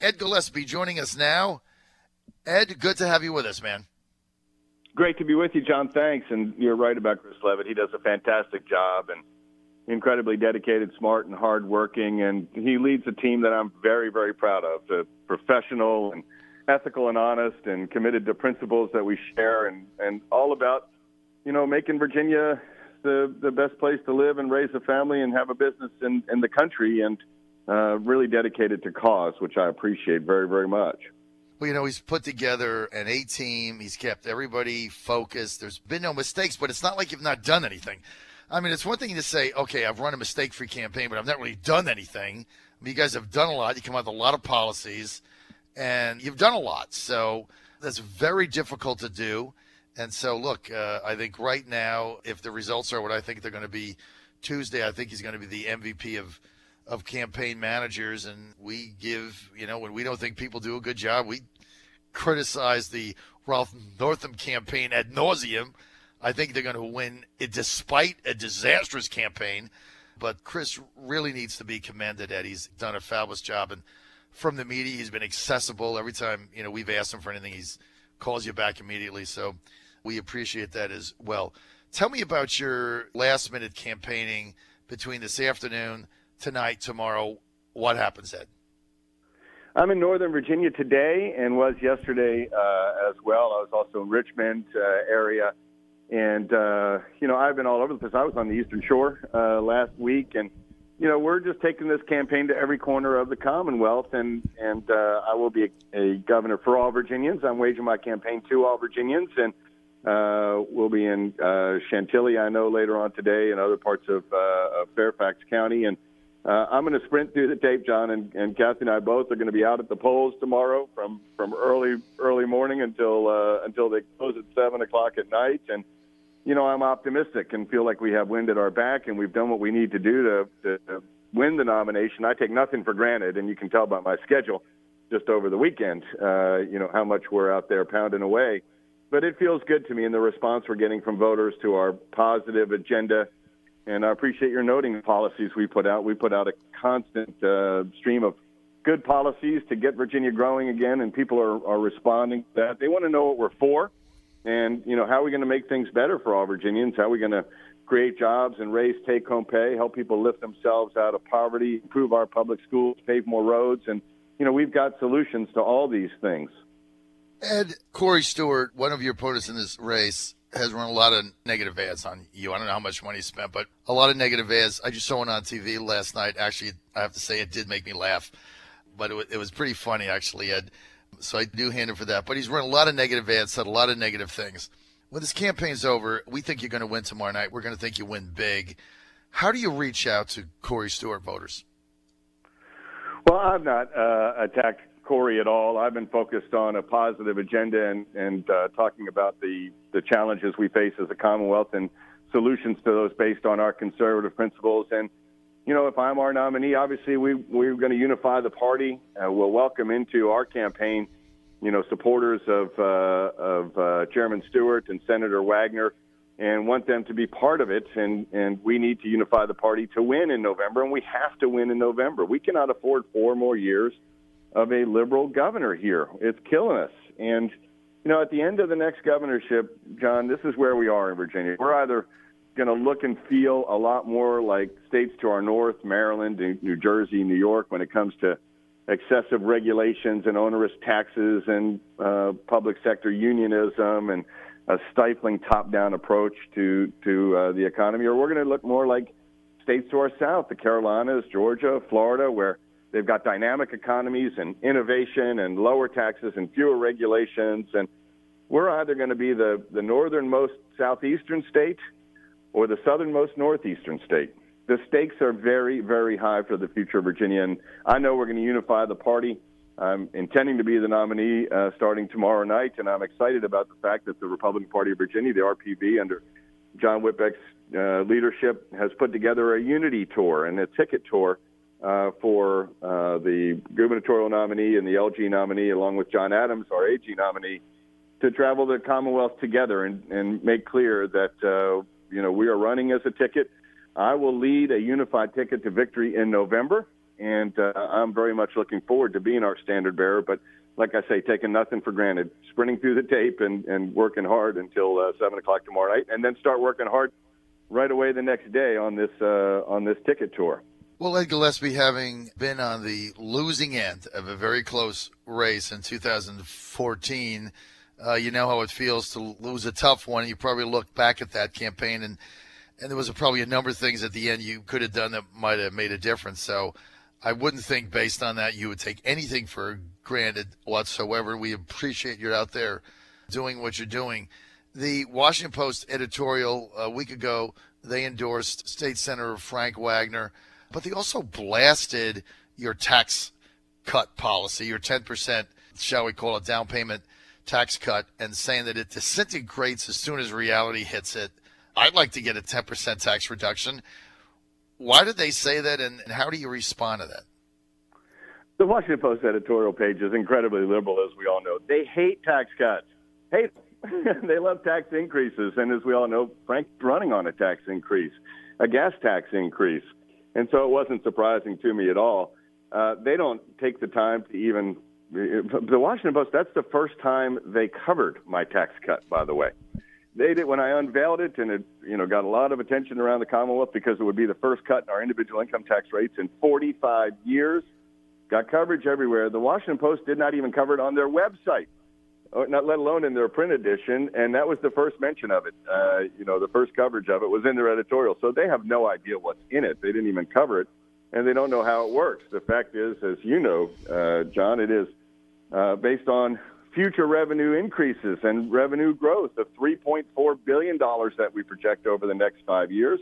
Ed Gillespie joining us now. Ed, good to have you with us, man. Great to be with you, John. Thanks. And you're right about Chris Levitt. He does a fantastic job and incredibly dedicated, smart, and hardworking. And he leads a team that I'm very, very proud of. Professional and ethical and honest and committed to principles that we share and all about, making Virginia the best place to live and raise a family and have a business in the country, and really dedicated to cause, which I appreciate very, very much. Well, he's put together an A team. He's kept everybody focused. There's been no mistakes, but it's not like you've not done anything. I mean, it's one thing to say, okay, I've run a mistake-free campaign, but I've not really done anything. I mean, you guys have done a lot. You come out with a lot of policies, and you've done a lot. So that's very difficult to do. And so, look, I think right now, if the results are what I think they're going to be Tuesday, I think he's going to be the MVP of campaign managers. And we give, when we don't think people do a good job, we criticize the Ralph Northam campaign ad nauseum. I think they're going to win it despite a disastrous campaign. But Chris really needs to be commended, Ed. He's done a fabulous job. And from the media, he's been accessible. Every time, we've asked him for anything, he's calls you back immediately. So we appreciate that as well. Tell me about your last-minute campaigning between this afternoon, tonight, tomorrow. What happens, Ed? I'm in Northern Virginia today and was yesterday as well. I was also in Richmond area. And, I've been all over the place. I was on the Eastern Shore last week. And, we're just taking this campaign to every corner of the Commonwealth. And I will be a governor for all Virginians. I'm waging my campaign to all Virginians. And we'll be in Chantilly, I know, later on today, and other parts of Fairfax County. And I'm going to sprint through the tape, John, and Kathy and I both are going to be out at the polls tomorrow from early morning until they close at 7 o'clock at night. And, I'm optimistic and feel like we have wind at our back, and we've done what we need to do to win the nomination. I take nothing for granted, and you can tell by my schedule just over the weekend, how much we're out there pounding away. But it feels good to me in the response we're getting from voters to our positive agenda. And I appreciate your noting the policies we put out. We put out a constant stream of good policies to get Virginia growing again, and people are responding to that. They want to know what we're for and, how are we going to make things better for all Virginians, how are we going to create jobs and raise take-home pay, help people lift themselves out of poverty, improve our public schools, pave more roads. And, we've got solutions to all these things. Ed, Corey Stewart, one of your opponents in this race, has run a lot of negative ads on you. I don't know how much money he spent, but a lot of negative ads. I just saw one on TV last night. Actually, I have to say it did make me laugh, but it was pretty funny, actually, Ed. So I do hand him for that. But he's run a lot of negative ads, said a lot of negative things. When this campaign's over, we think you're going to win tomorrow night. We're going to think you win big. How do you reach out to Corey Stewart voters? Well, I've not attacked Corey at all. I've been focused on a positive agenda and talking about the challenges we face as a Commonwealth and solutions to those based on our conservative principles. And, if I'm our nominee, obviously we're going to unify the party. We'll welcome into our campaign, supporters of Chairman Stewart and Senator Wagner, and want them to be part of it. And we need to unify the party to win in November, and we have to win in November. We cannot afford 4 more years of a liberal governor here. It's killing us. And, at the end of the next governorship, John, this is where we are in Virginia. We're either going to look and feel a lot more like states to our north, Maryland, New Jersey, New York, when it comes to excessive regulations and onerous taxes and public sector unionism and a stifling top-down approach to the economy, or we're going to look more like states to our south, the Carolinas, Georgia, Florida, where they've got dynamic economies and innovation and lower taxes and fewer regulations. And we're either going to be the northernmost southeastern state or the southernmost northeastern state. The stakes are very, very high for the future of Virginia, and I know we're going to unify the party. I'm intending to be the nominee starting tomorrow night, and I'm excited about the fact that the Republican Party of Virginia, the RPV, under John Whitbeck's leadership, has put together a unity tour and a ticket tour for the gubernatorial nominee and the LG nominee, along with John Adams, our AG nominee, to travel the Commonwealth together and make clear that we are running as a ticket. I will lead a unified ticket to victory in November, And I'm very much looking forward to being our standard bearer. But like I say, taking nothing for granted, sprinting through the tape and working hard until 7 o'clock tomorrow night, and then start working hard right away the next day on this ticket tour. Well, Ed Gillespie, having been on the losing end of a very close race in 2014, you know how it feels to lose a tough one. You probably look back at that campaign, and there was probably a number of things at the end you could have done that might have made a difference. So I wouldn't think based on that you would take anything for granted whatsoever. We appreciate you're out there doing what you're doing. The Washington Post editorial a week ago, they endorsed State Senator Frank Wagner, but they also blasted your tax cut policy, your 10%, shall we call it, down payment tax cut, and saying that it disintegrates as soon as reality hits it. I'd like to get a 10% tax reduction. Why did they say that, and how do you respond to that? The Washington Post editorial page is incredibly liberal, as we all know. They hate tax cuts. Hate them. They love tax increases, and as we all know, Frank's running on a tax increase, a gas tax increase. And so it wasn't surprising to me at all. They don't take the time to even – the Washington Post, that's the first time they covered my tax cut, by the way. They did when I unveiled it, and it got a lot of attention around the Commonwealth because it would be the first cut in our individual income tax rates in 45 years. Got coverage everywhere. The Washington Post did not even cover it on their website, not let alone in their print edition, and that was the first mention of it. The first coverage of it was in their editorial, so they have no idea what's in it. They didn't even cover it, and they don't know how it works. The fact is, as you know, John, it is based on future revenue increases and revenue growth of $3.4 billion that we project over the next 5 years.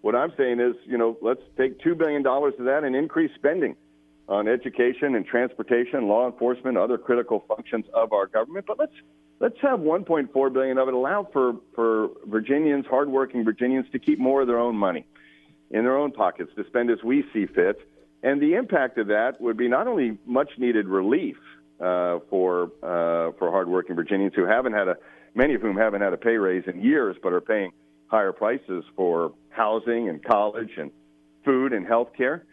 What I'm saying is, let's take $2 billion of that and increase spending on education and transportation, law enforcement, other critical functions of our government. But let's have $1.4 billion of it allow for Virginians, hardworking Virginians, to keep more of their own money in their own pockets to spend as we see fit. And the impact of that would be not only much needed relief for hardworking Virginians many of whom haven't had a pay raise in years, but are paying higher prices for housing and college and food and health care,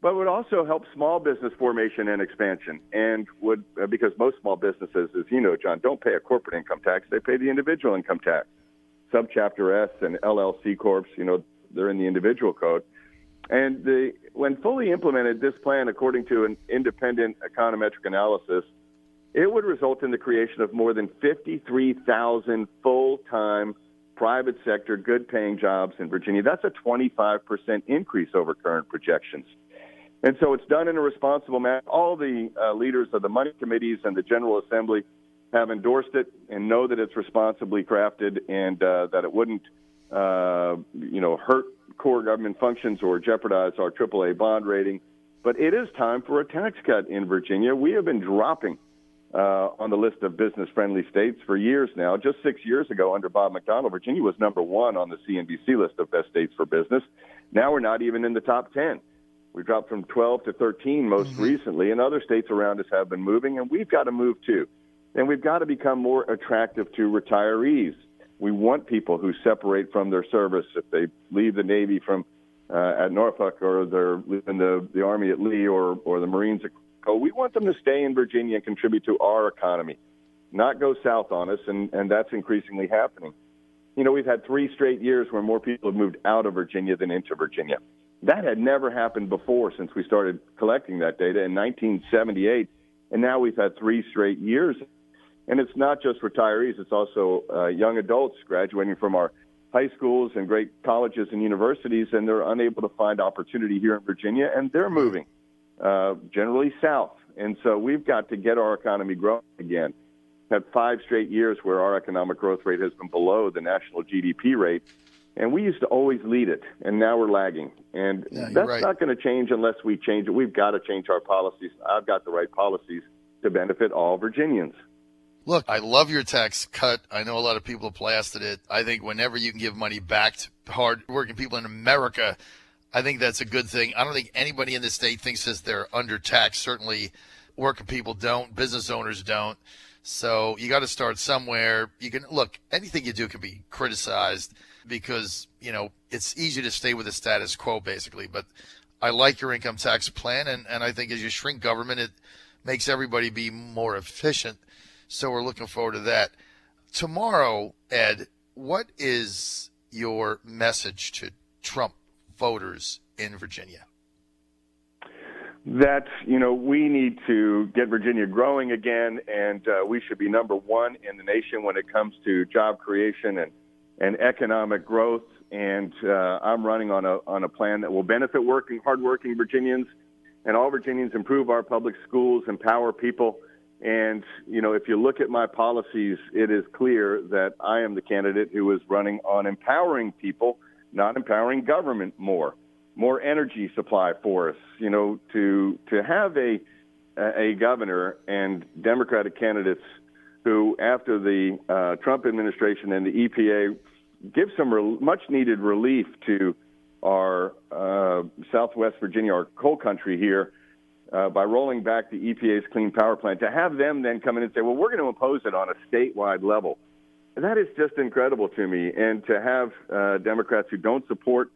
but would also help small business formation and expansion, and would because most small businesses, as you know, John, don't pay a corporate income tax; they pay the individual income tax. Subchapter S and LLC corps, they're in the individual code. And when fully implemented, this plan, according to an independent econometric analysis, it would result in the creation of more than 53,000 full-time private sector, good-paying jobs in Virginia. That's a 25% increase over current projections. And so it's done in a responsible manner. All the leaders of the money committees and the General Assembly have endorsed it and know that it's responsibly crafted and that it wouldn't, hurt core government functions or jeopardize our AAA bond rating. But it is time for a tax cut in Virginia. We have been dropping on the list of business-friendly states for years now. Just 6 years ago, under Bob McDonnell, Virginia was number one on the CNBC list of best states for business. Now we're not even in the top 10. We dropped from 12 to 13 most recently, and other states around us have been moving, and we've got to move too. And we've got to become more attractive to retirees. We want people who separate from their service. If they leave the Navy at Norfolk, or they're leaving the Army at Lee, or the Marines at Cole, we want them to stay in Virginia and contribute to our economy, not go south on us, and that's increasingly happening. We've had 3 straight years where more people have moved out of Virginia than into Virginia. That had never happened before since we started collecting that data in 1978, and now we've had 3 straight years. And it's not just retirees, it's also young adults graduating from our high schools and great colleges and universities, and they're unable to find opportunity here in Virginia, and they're moving generally south. And so we've got to get our economy growing again. We've had 5 straight years where our economic growth rate has been below the national GDP rate, and we used to always lead it, and now we're lagging. And that's not going to change unless we change it. We've got to change our policies. I've got the right policies to benefit all Virginians. Look, I love your tax cut. I know a lot of people have blasted it. I think whenever you can give money back to hard-working people in America, I think that's a good thing. I don't think anybody in the state thinks that they're undertaxed. Certainly working people don't, business owners don't. So you got to start somewhere. Anything you do can be criticized because, it's easy to stay with the status quo, basically. But I like your income tax plan, and I think as you shrink government, it makes everybody be more efficient. So we're looking forward to that. Tomorrow, Ed, what is your message to Trump voters in Virginia? That, we need to get Virginia growing again, and we should be number one in the nation when it comes to job creation and economic growth. And I'm running on a plan that will benefit hardworking Virginians and all Virginians, improve our public schools, empower people. And, if you look at my policies, it is clear that I am the candidate who is running on empowering people, not empowering government more energy supply for us, to have a governor and Democratic candidates who, after the Trump administration and the EPA, give some much-needed relief to our Southwest Virginia, our coal country here, by rolling back the EPA's Clean Power Plan, to have them then come in and say, well, we're going to impose it on a statewide level. That is just incredible to me. And to have Democrats who don't support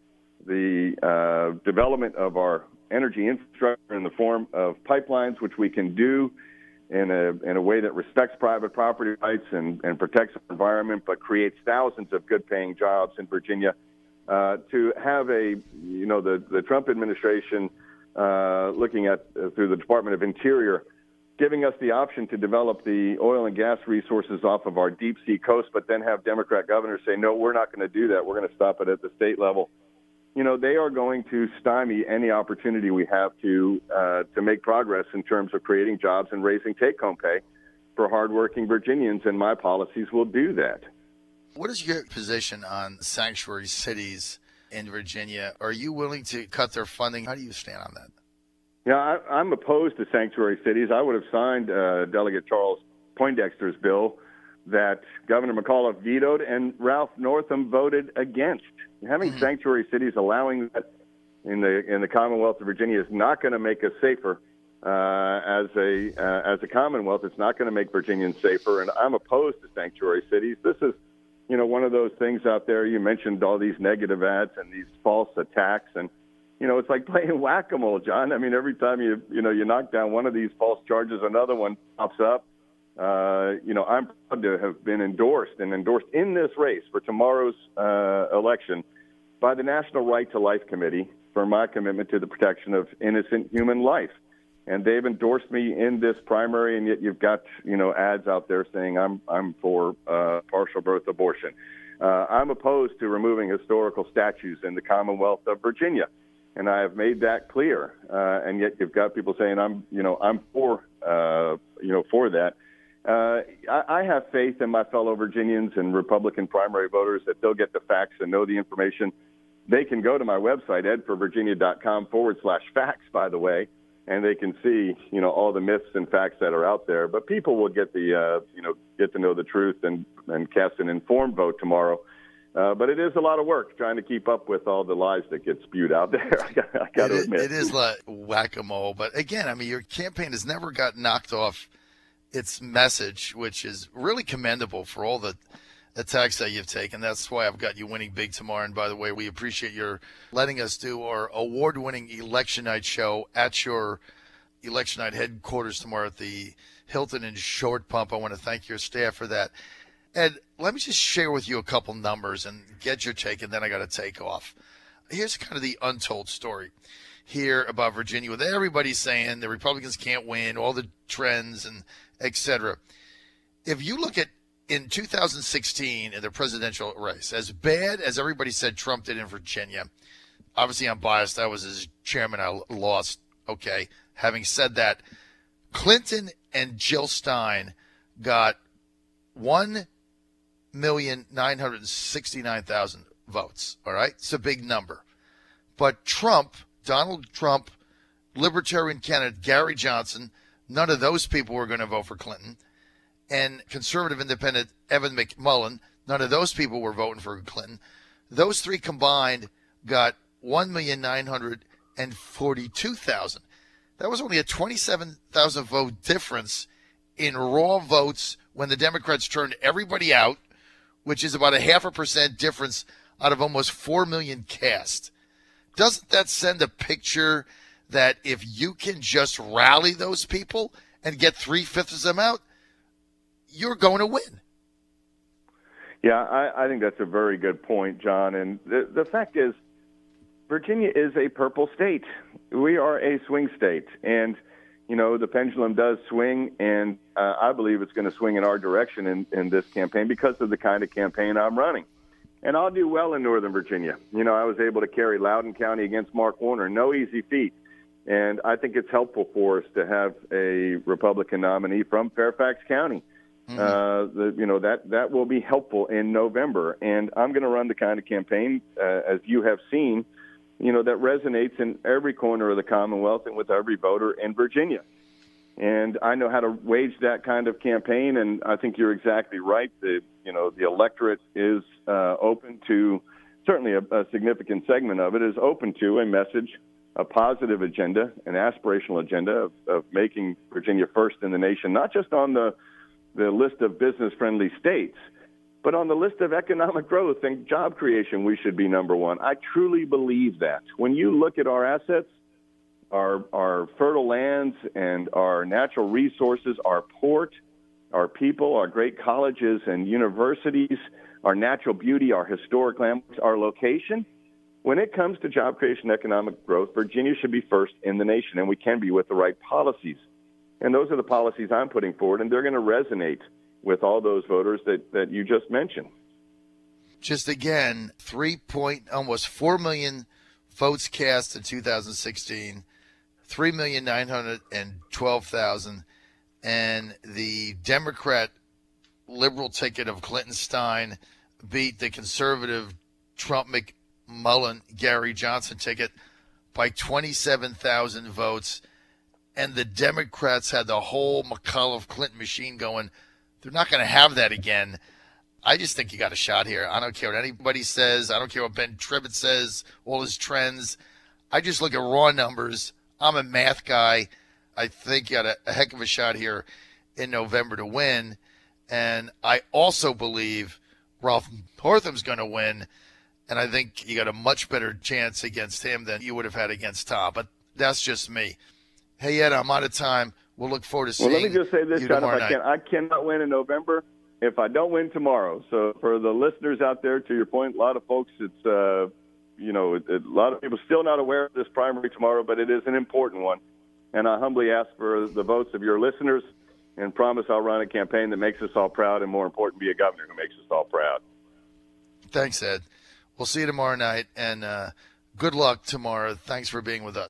the development of our energy infrastructure in the form of pipelines, which we can do in a way that respects private property rights and protects the environment, but creates thousands of good-paying jobs in Virginia. To have the Trump administration looking at through the Department of Interior, giving us the option to develop the oil and gas resources off of our deep sea coast, but then have Democrat governors say, no, we're not going to do that. We're going to stop it at the state level. They are going to stymie any opportunity we have to make progress in terms of creating jobs and raising take-home pay for hardworking Virginians, and my policies will do that. What is your position on sanctuary cities in Virginia? Are you willing to cut their funding? How do you stand on that? Yeah, I'm opposed to sanctuary cities. I would have signed Delegate Charles Poindexter's bill that Governor McAuliffe vetoed and Ralph Northam voted against. Having sanctuary cities, allowing that in the Commonwealth of Virginia, is not going to make us safer as a Commonwealth. It's not going to make Virginians safer, and I'm opposed to sanctuary cities. This is, one of those things out there. You mentioned all these negative ads and these false attacks, and it's like playing whack-a-mole, John. I mean, every time you knock down one of these false charges, another one pops up. I'm proud to have been endorsed in this race for tomorrow's election by the National Right to Life Committee for my commitment to the protection of innocent human life. And they've endorsed me in this primary, and yet you've got, ads out there saying I'm for partial birth abortion. I'm opposed to removing historical statues in the Commonwealth of Virginia, and I have made that clear. And yet you've got people saying I'm for that. I have faith in my fellow Virginians and Republican primary voters that they'll get the facts and know the information. They can go to my website, edforvirginia.com/facts, by the way, and they can see, all the myths and facts that are out there. But people will get get to know the truth and cast an informed vote tomorrow. But it is a lot of work trying to keep up with all the lies that get spewed out there. I got to admit. It is like whack-a-mole. But again, I mean, your campaign has never got knocked off its message, which is really commendable for all the attacks that you've taken. That's why I've got you winning big tomorrow. And by the way, we appreciate your letting us do our award-winning election night show at your election night headquarters tomorrow at the Hilton in Short Pump. I want to thank your staff for that. Ed, let me just share with you a couple numbers and get your take, and then I got to take off. Here's kind of the untold story here about Virginia, with everybody saying the Republicans can't win, all the trends and et cetera. If you look at in 2016 in the presidential race, as bad as everybody said Trump did in Virginia, obviously I'm biased. I was his chairman. I lost. Okay. Having said that, Clinton and Jill Stein got 1,969,000 votes. All right. It's a big number. But Trump, Donald Trump, Libertarian candidate Gary Johnson, none of those people were going to vote for Clinton. And conservative independent Evan McMullen, none of those people were voting for Clinton. Those three combined got 1,942,000. That was only a 27,000 vote difference in raw votes when the Democrats turned everybody out, which is about a 0.5% difference out of almost 4 million cast. doesn't that send a picture that if you can just rally those people and get 3/5 of them out, you're going to win? Yeah, I think that's a very good point, John. And the fact is, Virginia is a purple state. We are a swing state. And, you know, the pendulum does swing, and I believe it's going to swing in our direction in this campaign because of the kind of campaign I'm running. And I'll do well in Northern Virginia. You know, I was able to carry Loudoun County against Mark Warner. No easy feat. And I think it's helpful for us to have a Republican nominee from Fairfax County. That will be helpful in November. And I'm going to run the kind of campaign, as you have seen, you know, that resonates in every corner of the Commonwealth and with every voter in Virginia. And I know how to wage that kind of campaign, and I think you're exactly right. The electorate is open to, certainly a significant segment of it is open to a message, a positive agenda, an aspirational agenda of making Virginia first in the nation, not just on the list of business-friendly states, but on the list of economic growth and job creation, we should be number one. I truly believe that. When you look at our assets, our fertile lands and our natural resources, our port, our people, our great colleges and universities, our natural beauty, our historic landmarks, our location, when it comes to job creation, economic growth, Virginia should be first in the nation, and we can be with the right policies. And those are the policies I'm putting forward, and they're going to resonate with all those voters that you just mentioned. Just again, almost 4 million votes cast in 2016, 3,912,000, and the Democrat liberal ticket of Clinton Stein beat the conservative Trump McMullen Gary Johnson ticket by 27,000 votes. And the Democrats had the whole McAuliffe Clinton machine going. They're not going to have that again. I just think you got a shot here. I don't care what anybody says. I don't care what Ben Tribbett says, all his trends. I just look at raw numbers. I'm a math guy. I think you got a heck of a shot here in November to win. And I also believe Ralph Northam's going to win. And I think you got a much better chance against him than you would have had against Tom. But that's just me. Hey, Ed, I'm out of time. We'll look forward to seeing you tomorrow night. Well, let me just say this, John, I cannot win in November if I don't win tomorrow. So for the listeners out there, to your point, a lot of folks, it's, a lot of people still not aware of this primary tomorrow, but it is an important one. And I humbly ask for the votes of your listeners and promise I'll run a campaign that makes us all proud and, more important, be a governor who makes us all proud. Thanks, Ed. We'll see you tomorrow night, and good luck tomorrow. Thanks for being with us.